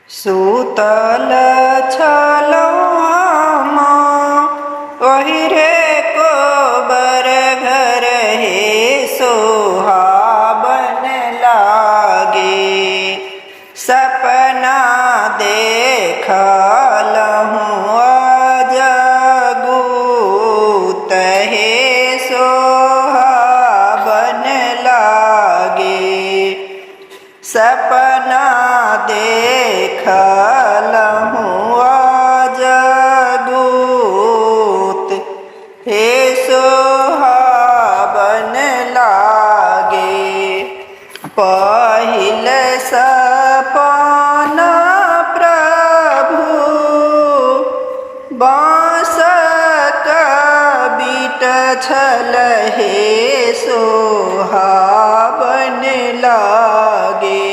सूतल छलौआ ओहिरे कोबर घर हे सोहाबन लागे। सपना देखलहूँ अजगूत हे सोहाबन लागे। सपना देखलहूँ अजगूत हे सोहाबन लागे। पहिल सपना प्रभु बाँस बीट छल हे सोहाबन लागे।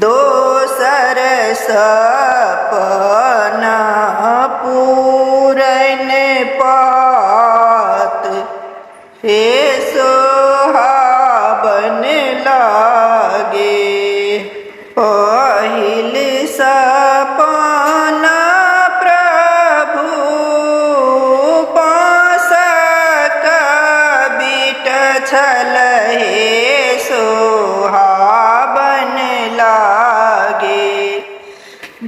दोसर सपना पूरन पात हे सोहाबन लागे। पहिल सपना प्रभु बाँस बीट छल हे सोहाबन लागे।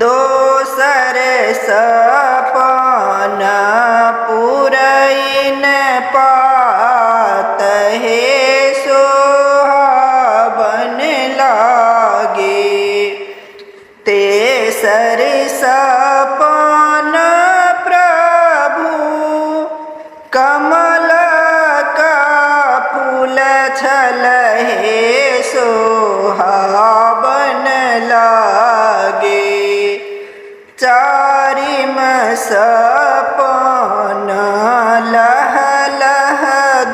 दोसर सपना पूरन पात हे सोहाबन लागे। तेसर सपना प्रभु कमल का फूल छल हे सोहाबन लागे। चारिम सपना लह लह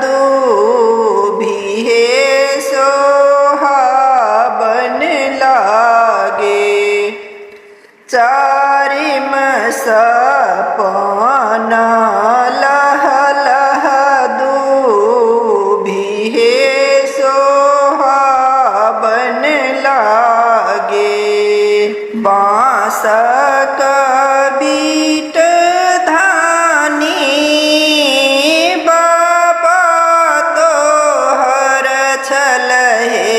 दूभी हे सोहाबन लागे। चारिम सपना लह लह दूभी हे सोहाबन लागे। बाँस बीट धानी बाबा तोहर छल हे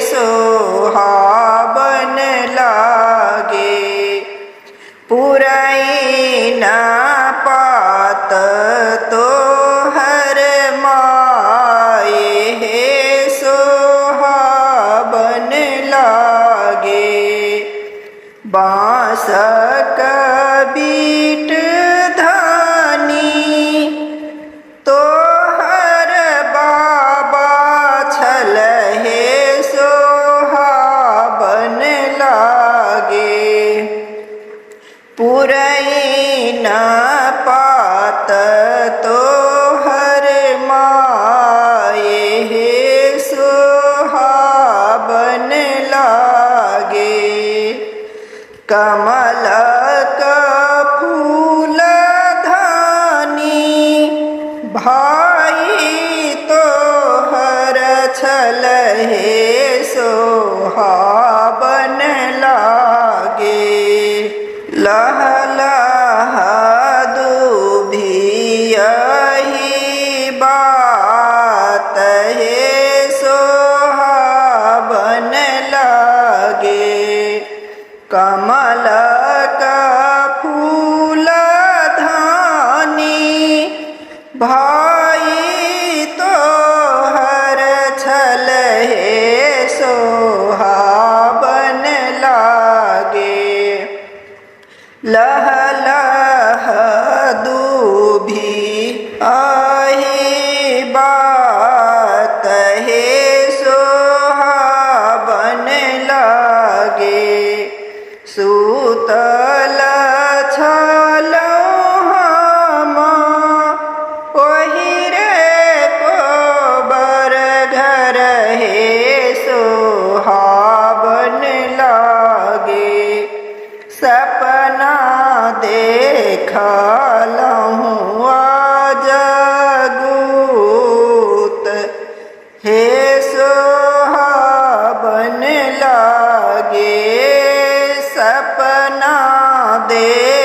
सोहाबन लागे। पुरैना पात तोहर माए हे सोहाबन लागे। बाँस बीट धानी तोहर बाबा छल हे सोहाबन लागे। पुरैना पात तोहर माए हे सोहाबन लागे। कमल का फूल धानी भाई तोहर छल हे सोहाबन लागे। लह लह दूभियहि बात हे सोहाबन लागे। कमल का फूल धानी भाई तोहर छल हे सोहाबन लागे। लह लह दूभी आही बात हे सोहाबन लागे। सूतल छलौआ ओहिरे कोबर घर हे सोहाबन लागे। सपना देखलहूँ अजगूत हे सोहाबन लागे। सपना दे